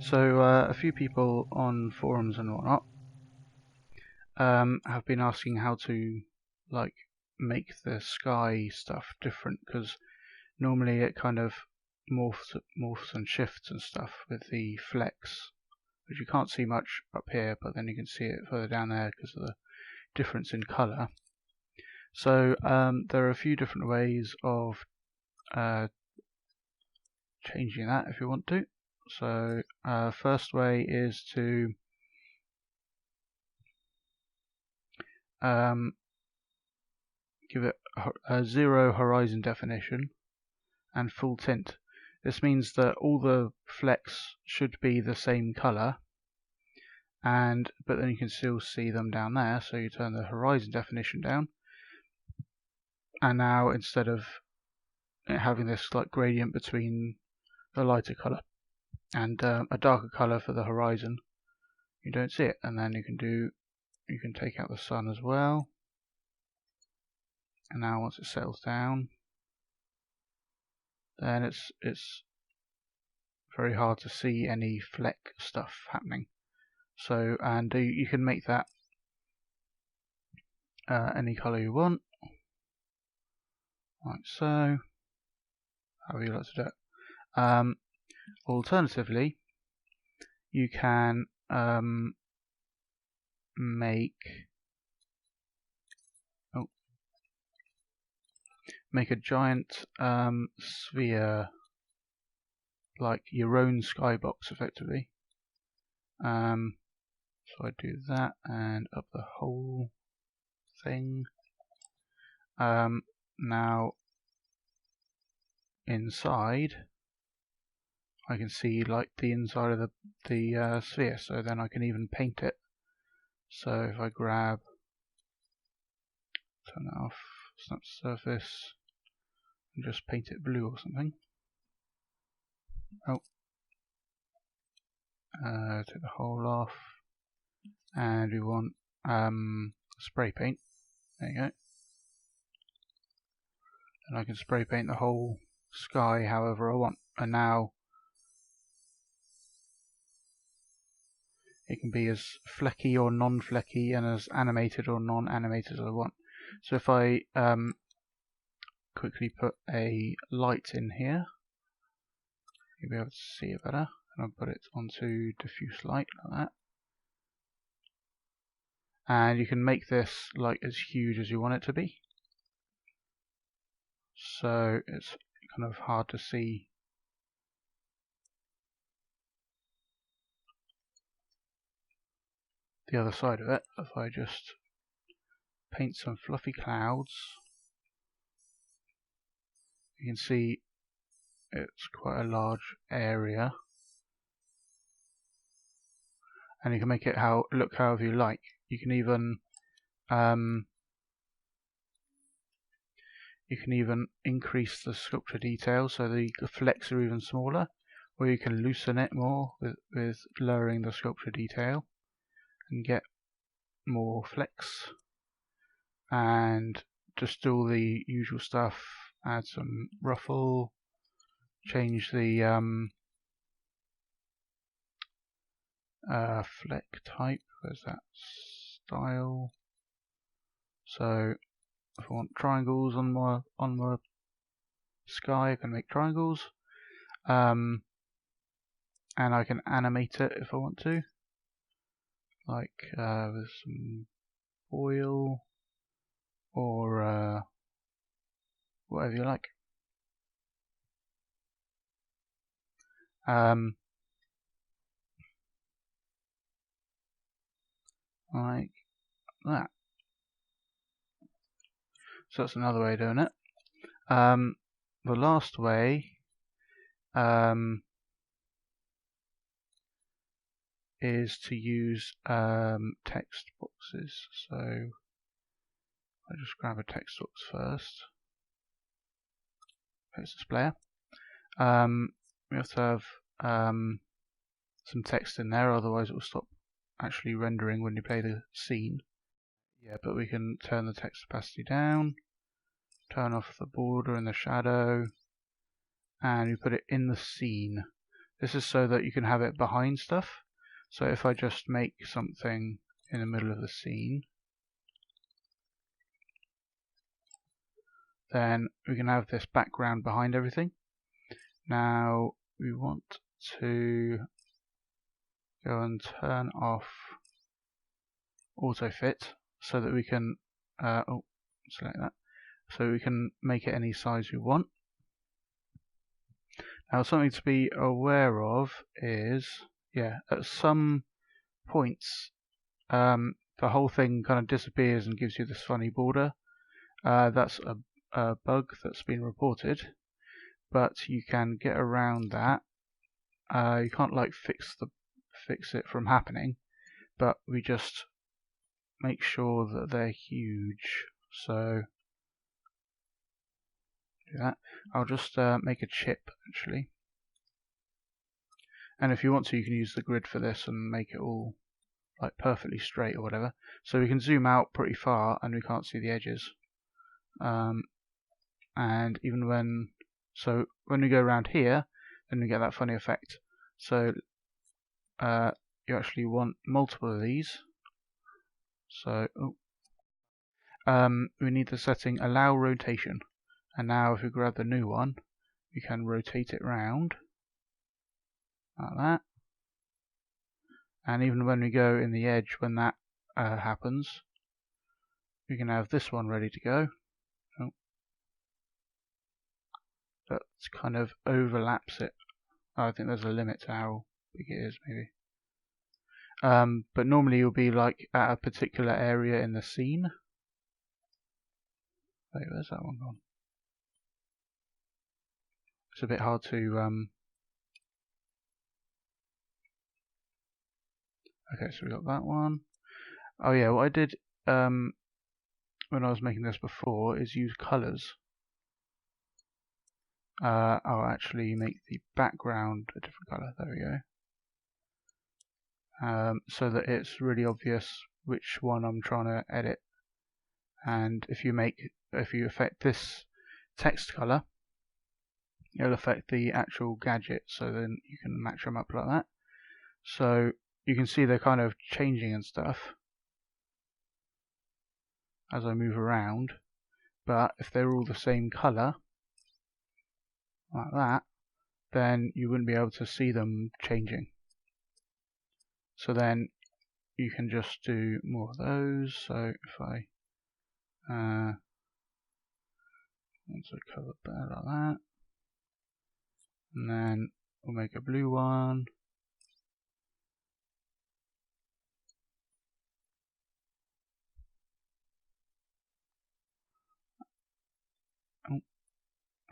So a few people on forums and whatnot have been asking how to make the sky stuff different, because normally it kind of morphs and shifts and stuff with the flecks, which you can't see much up here, but then you can see it further down there because of the difference in colour. So there are a few different ways of changing that if you want to. So first way is to give it a 0 horizon definition and full tint. This means that all the flecks should be the same colour, but then you can still see them down there. So you turn the horizon definition down, and now instead of having this gradient between the lighter colour and a darker colour for the horizon, you don't see it. And then you can take out the sun as well. And now once it settles down, then it's very hard to see any fleck stuff happening. So, and you can make that any colour you want, like so, however you like to do it. Alternatively, you can make a giant sphere, like your own skybox, effectively. So I do that and up the whole thing. Now inside, I can see the inside of the sphere, so then I can even paint it. So if I turn that off, snap the surface, and just paint it blue or something. Take the whole off, and we want spray paint. There you go. And I can spray paint the whole sky however I want. And now it can be as flecky or non-flecky and as animated or non-animated as I want. So if I quickly put a light in here, you'll be able to see it better. And I'll put it onto diffuse light like that. And you can make this as huge as you want it to be. So it's kind of hard to see the other side of it. If I just paint some fluffy clouds, you can see it's quite a large area, and you can make it look however you like. You can even increase the sculpture detail so the flecks are even smaller, or you can loosen it more with lowering the sculpture detail and get more flecks, and just do all the usual stuff. Add some ruffle, change the fleck type. Where's that? Style. So if I want triangles on my sky, I can make triangles, and I can animate it if I want to, with some oil or whatever you like. Like that. So that's another way of doing it. The last way is to use text boxes. So I just grab a text box first. Text displayer. We have to have some text in there, otherwise it will stop actually rendering when you play the scene. Yeah, but we can turn the text opacity down, turn off the border and the shadow, and we put it in the scene. This is so that you can have it behind stuff. So if I just make something in the middle of the scene, then we can have this background behind everything. Now we want to go and turn off auto fit so that we can select that, so we can make it any size we want. Now something to be aware of is, at some points the whole thing kind of disappears and gives you this funny border. That's a bug that's been reported, but you can get around that. You can't like fix it from happening, but we just make sure that they're huge. So do that. I'll just make a chip actually, and if you want to, you can use the grid for this and make it all like perfectly straight or whatever. So we can zoom out pretty far and we can't see the edges. And even when we go around here, then we get that funny effect. So you actually want multiple of these. So we need the setting allow rotation, and now if we grab the new one, we can rotate it round like that. And even when we go in the edge, when that happens, we can have this one ready to go. That kind of overlaps it. I think there's a limit to how big it is, maybe. But normally you'll be like at a particular area in the scene. Wait, where's that one gone? It's a bit hard to okay, so we got that one. Oh yeah, what I did when I was making this before is use colours. I'll actually make the background a different colour. There we go. So that it's really obvious which one I'm trying to edit. And if you affect this text colour, it'll affect the actual gadget. So then you can match them up like that. So you can see they're kind of changing and stuff as I move around. But if they're all the same colour, like that, then you wouldn't be able to see them changing. So then you can just do more of those. So if I once I cover better like that, and then we'll make a blue one.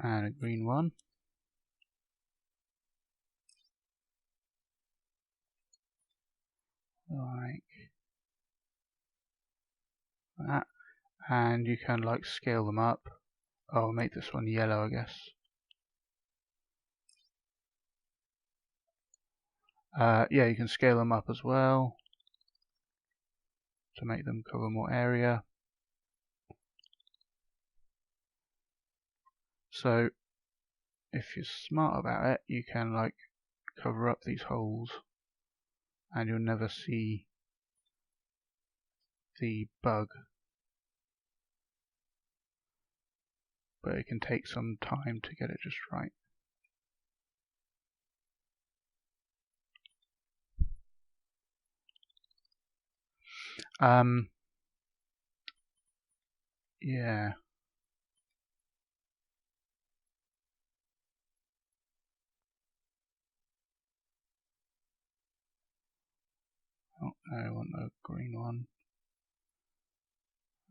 And a green one. Like that. And you can like scale them up. I'll make this one yellow, I guess. Yeah, you can scale them up as well to make them cover more area. So if you're smart about it, you can like cover up these holes and you'll never see the bug. But it can take some time to get it just right. Yeah. Oh, I want the green one.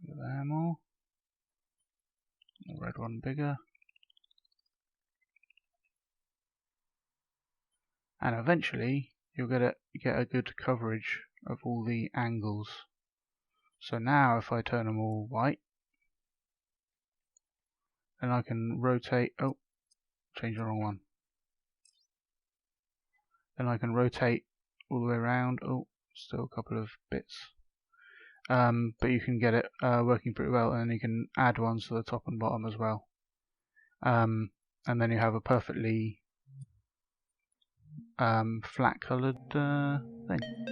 There more. The red one bigger. And eventually you'll get a good coverage of all the angles. So now if I turn them all white, then I can rotate, oh, change the wrong one. Then I can rotate all the way around, oh, still a couple of bits. But you can get it working pretty well, and then you can add ones to the top and bottom as well. And then you have a perfectly flat coloured thing.